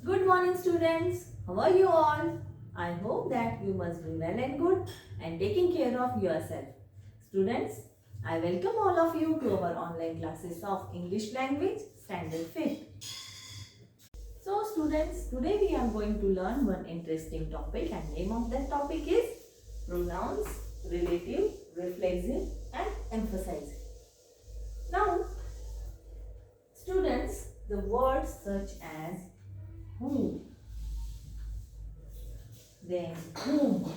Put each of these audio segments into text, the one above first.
Good morning students. How are you all? I hope that you must be well and good and taking care of yourself. Students, I welcome all of you to our online classes of English language standard 5th. So students, today we are going to learn one interesting topic and name of that topic is pronouns, relative, reflexive and emphasize. Now, students, the words such as who, then whom,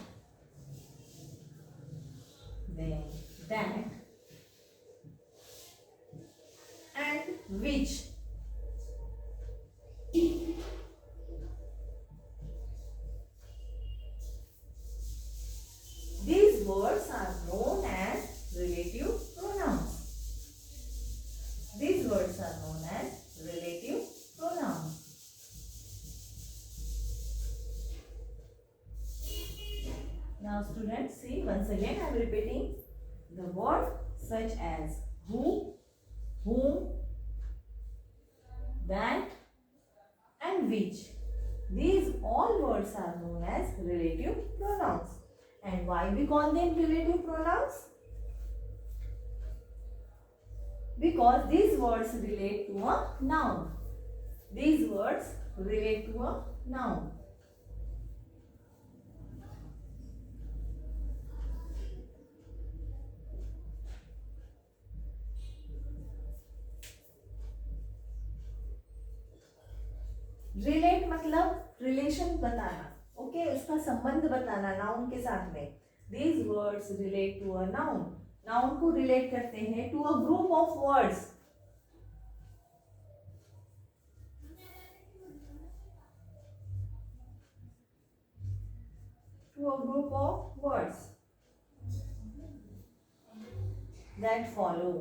then that and which. These words are known as relative pronouns. These words are known as relative pronouns. Now students, see once again I am repeating the word such as who, whom, that and which. These all words are known as relative pronouns. And why we call them relative pronouns? Because these words relate to a noun. These words relate to a noun. Relate मतलब relation बताना, okay उसका संबंध बताना noun के साथ में. These words relate to a noun. Noun को relate करते हैं to a group of words. To a group of words that follow.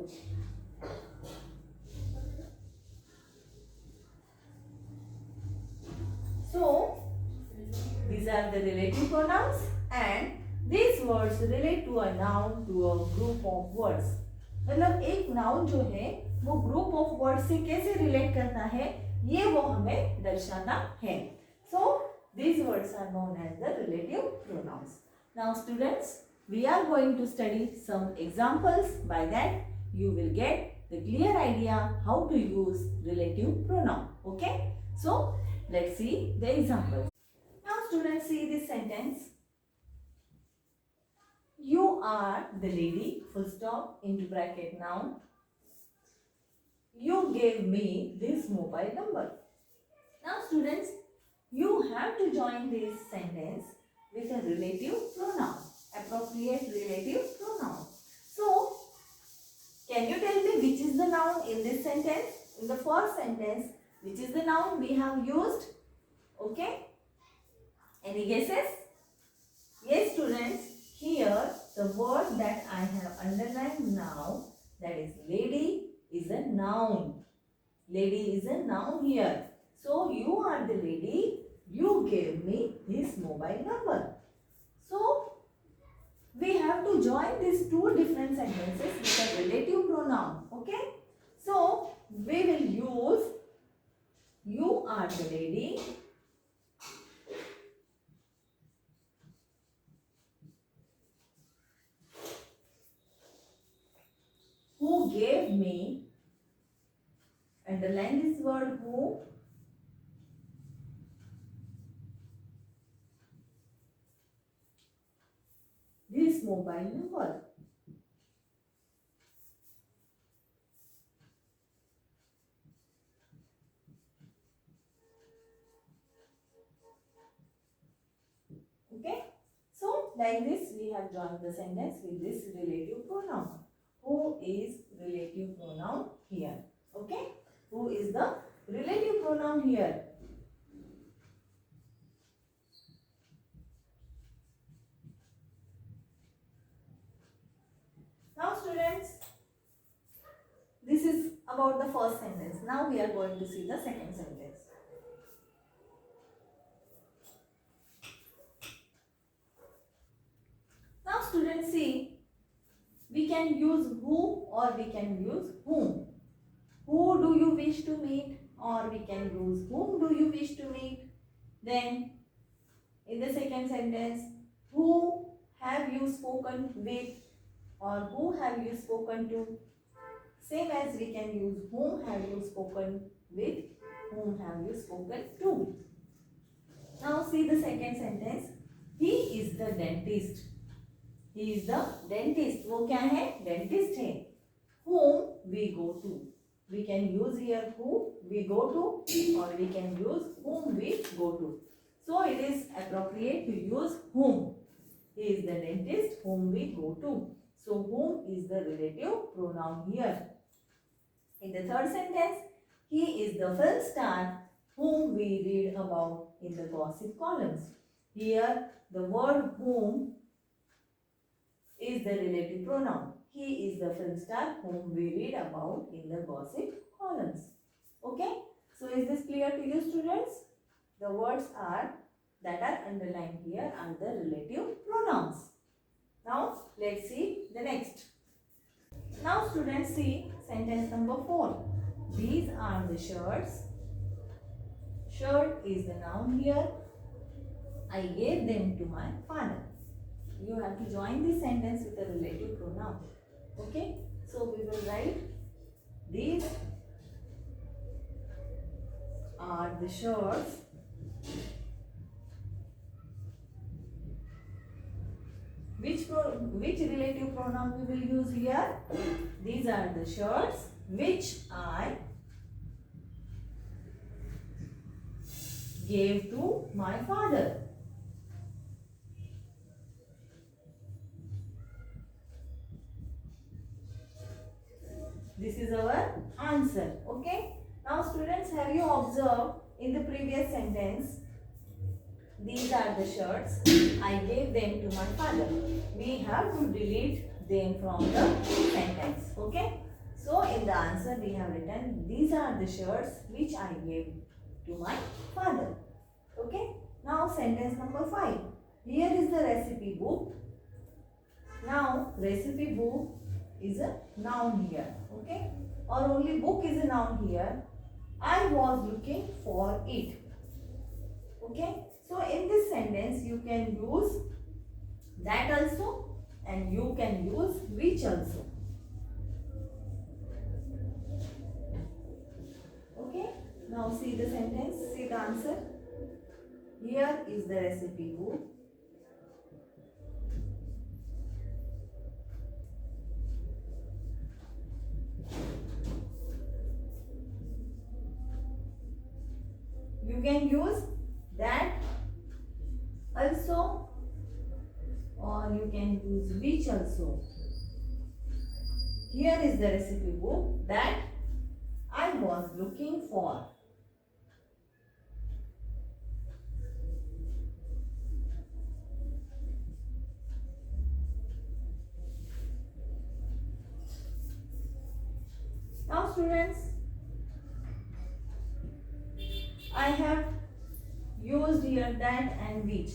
So, these are the relative pronouns and these words relate to a noun, to a group of words. मतलब एक noun जो है वो group of word से कैसे relate करता है ये वो हमें दर्शाना है. So, these words are known as the relative pronouns. Now students, we are going to study some examples. By that you will get the clear idea how to use relative pronoun. Okay? So, let's see the examples. Now students, see this sentence. You are the lady, full stop, into bracket noun. You gave me this mobile number. Now students, you have to join this sentence with a relative pronoun, appropriate relative pronoun. So, can you tell me which is the noun in this sentence? In the first sentence, which is the noun we have used? Okay? Any guesses? Yes students, here the word that I have underlined now, that is lady, is a noun. Lady is a noun here. So you are the lady, you gave me this mobile number. So we have to join these two different sentences with a relative pronoun. Okay? So we will use you are the lady. Who gave me, underline this word who, this mobile number. Okay? So, like this we have joined the sentence with this relative pronoun. Who is relative pronoun here? Okay? Who is the relative pronoun here? Now students, this is about the first sentence. Now we are going to see the second sentence. Now students, see, we can use who or we can use whom. Who do you wish to meet? Or we can use whom do you wish to meet? Then in the second sentence, who have you spoken with or who have you spoken to? Same as we can use whom have you spoken with, whom have you spoken to. Now see the second sentence. He is the dentist. He is the dentist. वो क्या है? Dentist है. Whom we go to. We can use here who we go to or we can use whom we go to. So it is appropriate to use whom. He is the dentist whom we go to. So whom is the relative pronoun here. In the third sentence, he is the film star whom we read about in the gossip columns. Here the word whom is the relative pronoun. He is the film star whom we read about in the gossip columns. Okay? So is this clear to you, students? The words that are underlined here are the relative pronouns. Now let's see the next. Now students, see sentence number 4. These are the shirts. Shirt is the noun here. I gave them to my father. You have to join this sentence with a relative pronoun. Okay? So we will write, these are the shirts which relative pronoun we will use here? These are the shirts which I gave to my father. This is our answer. Okay? Now students, have you observed in the previous sentence, these are the shirts, I gave them to my father. We have to delete them from the sentence. Okay? So in the answer we have written, these are the shirts which I gave to my father. Okay? Now sentence number 5. Here is the recipe book. Now recipe book is a noun here. Okay? Or only book is a noun here. I was looking for it. Okay? So in this sentence you can use that also and you can use which also. Okay? Now see the sentence, see the answer. Here is the recipe book. You can use that also or you can use which also. Here is the recipe book that I was looking for. Now students, I have used here that and which.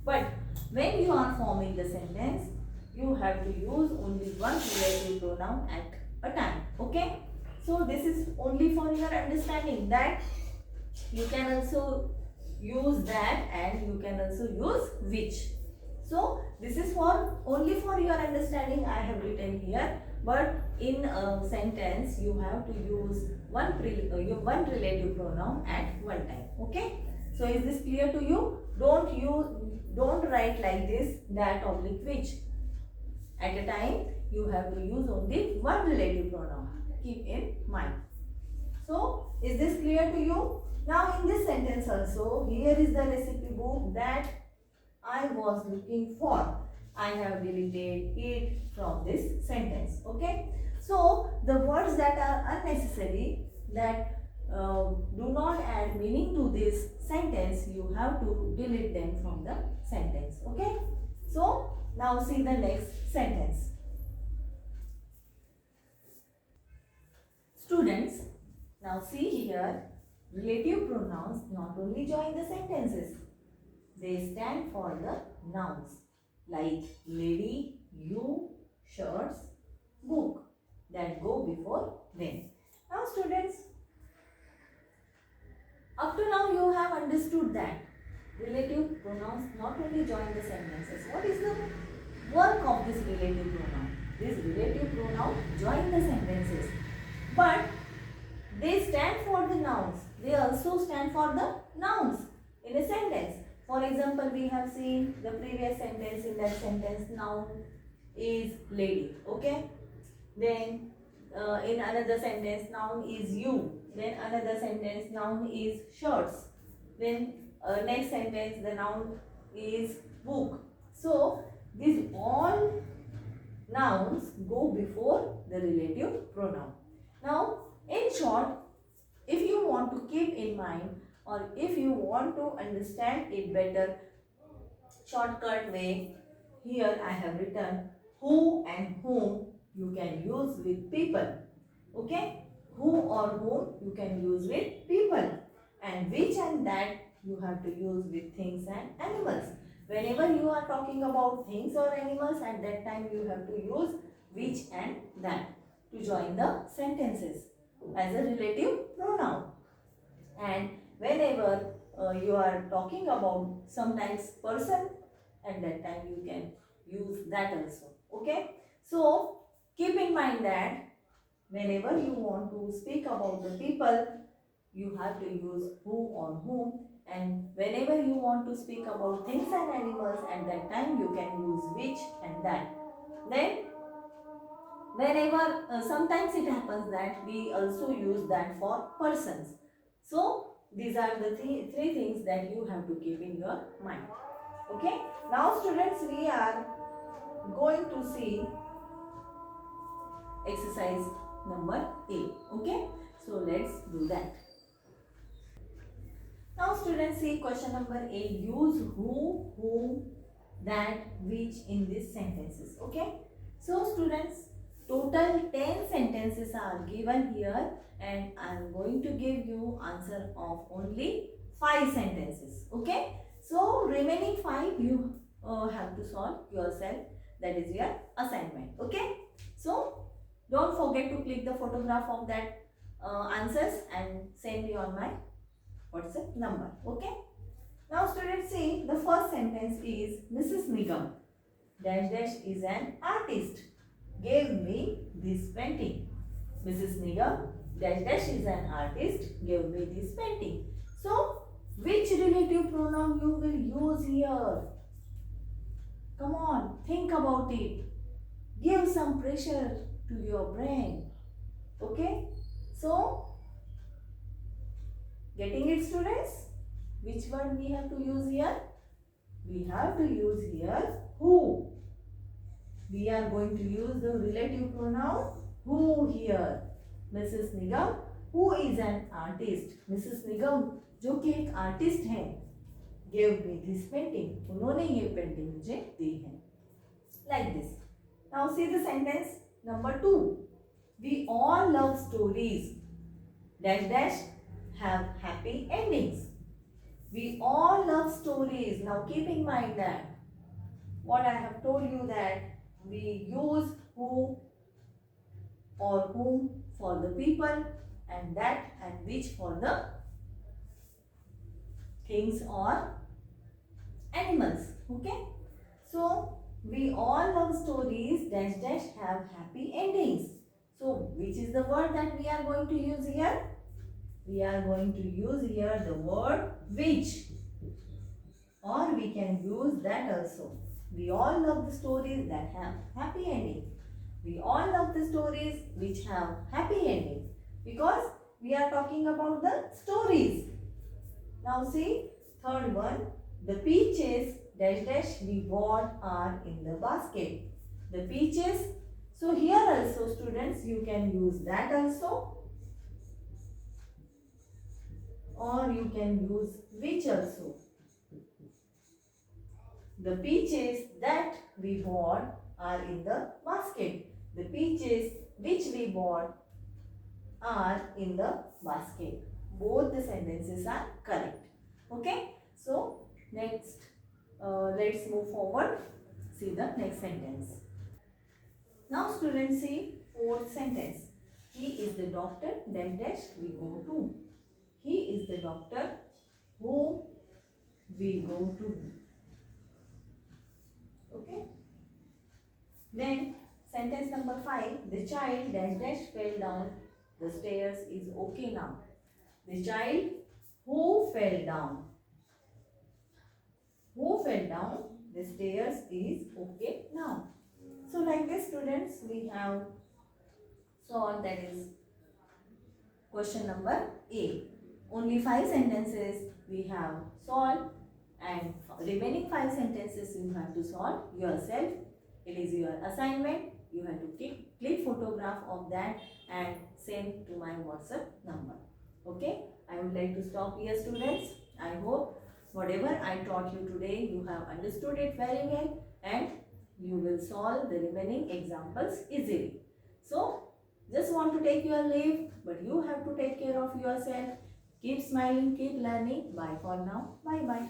But when you are forming the sentence, you have to use only one relative pronoun at a time. Okay? So this is only for your understanding that you can also use that and you can also use which. So this is for only for your understanding I have written here. But in a sentence you have to use one relative pronoun at one time. Okay? So is this clear to you? Don't write like this that oblique which. At a time you have to use only one relative pronoun. Keep in mind. So is this clear to you? Now in this sentence also, here is the recipe book that I was looking for. I have deleted it from this sentence. Okay? So the words that are unnecessary, that do not add meaning to this sentence, you have to delete them from the sentence. Okay? So now see the next sentence. Students, now see here, relative pronouns not only join the sentences, they stand for the nouns like lady, you, shirts, book that go before them. Now students, up to now you have understood that Relative pronouns not only join the sentences. What is the work of this relative pronoun? This relative pronoun join the sentences, but they stand for the nouns. They also stand for the nouns in a sentence. For example, we have seen the previous sentence. In that sentence, noun is lady. Okay. Then in another sentence, noun is you. Then another sentence, noun is shirts. Then next sentence, the noun is book. So these all nouns go before the relative pronoun. Now, in short, if you want to keep in mind or if you want to understand it better, shortcut way, here I have written who and whom you can use with people. Okay? Who or whom you can use with people. And which and that you have to use with things and animals. Whenever you are talking about things or animals, at that time you have to use which and that to join the sentences as a relative pronoun. And whenever you are talking about sometimes person, at that time you can use that also. Okay? So keep in mind that whenever you want to speak about the people, you have to use who or whom, and whenever you want to speak about things and animals, at that time you can use which and that. Then whenever sometimes it happens that we also use that for persons. So these are the three things that you have to keep in your mind. Okay. Now students, we are going to see exercise number 8. Okay. So let's do that. Now students, see question number 8. Use who, whom, that, which in these sentences. Okay. So students, total 10 sentences are given here and I am going to give you answer of only 5 sentences. Okay. So remaining 5 you have to solve yourself. That is your assignment. Okay. So don't forget to click the photograph of that answers and send me on my WhatsApp number. Okay. Now students, see the first sentence is Mrs. Nigam dash dash is an artist. Gave me this painting. Mrs. Nigam dash dash is an artist. Gave me this painting. So which relative pronoun you will use here? Come on, think about it. Give some pressure to your brain. Okay. So getting it students? Which word we have to use here? We have to use here who. We are going to use the relative pronoun who here. Mrs. Nigam, who is an artist. Mrs. Nigam, जो कि एक artist हैं, gave me this painting. उन्होंने ये painting मुझे दी है. Like this. Now see the sentence number 2. We all love stories. Dash dash have happy endings. We all love stories. Now keep in mind that what I have told you that we use who or whom for the people and that and which for the things or animals. Okay. So we all love stories dash dash have happy endings. So which is the word that we are going to use here? We are going to use here the word which, or we can use that also. We all love the stories that have happy ending. We all love the stories which have happy ending because we are talking about the stories. Now see third one, the peaches dash dash we bought are in the basket. The peaches. So here also students you can use that also. Or you can use which also. The peaches that we bought are in the basket. The peaches which we bought are in the basket. Both the sentences are correct. Okay. So next, let's move forward. See the next sentence. Now students, see fourth sentence. He is the doctor dash dash we go to. He is the doctor who we go to B. Okay. Then sentence number 5. The child dash dash fell down the stairs is okay now. The child who fell down. Who fell down the stairs is okay now. So like this students, we have solved, that is question number A. Only 5 sentences we have solved, and remaining 5 sentences you have to solve yourself. It is your assignment. You have to click photograph of that and send to my WhatsApp number. Okay. I would like to stop here students. I hope whatever I taught you today, you have understood it very well and you will solve the remaining examples easily. So, just want to take your leave, but you have to take care of yourself. Keep smiling, keep learning. Bye for now. Bye bye.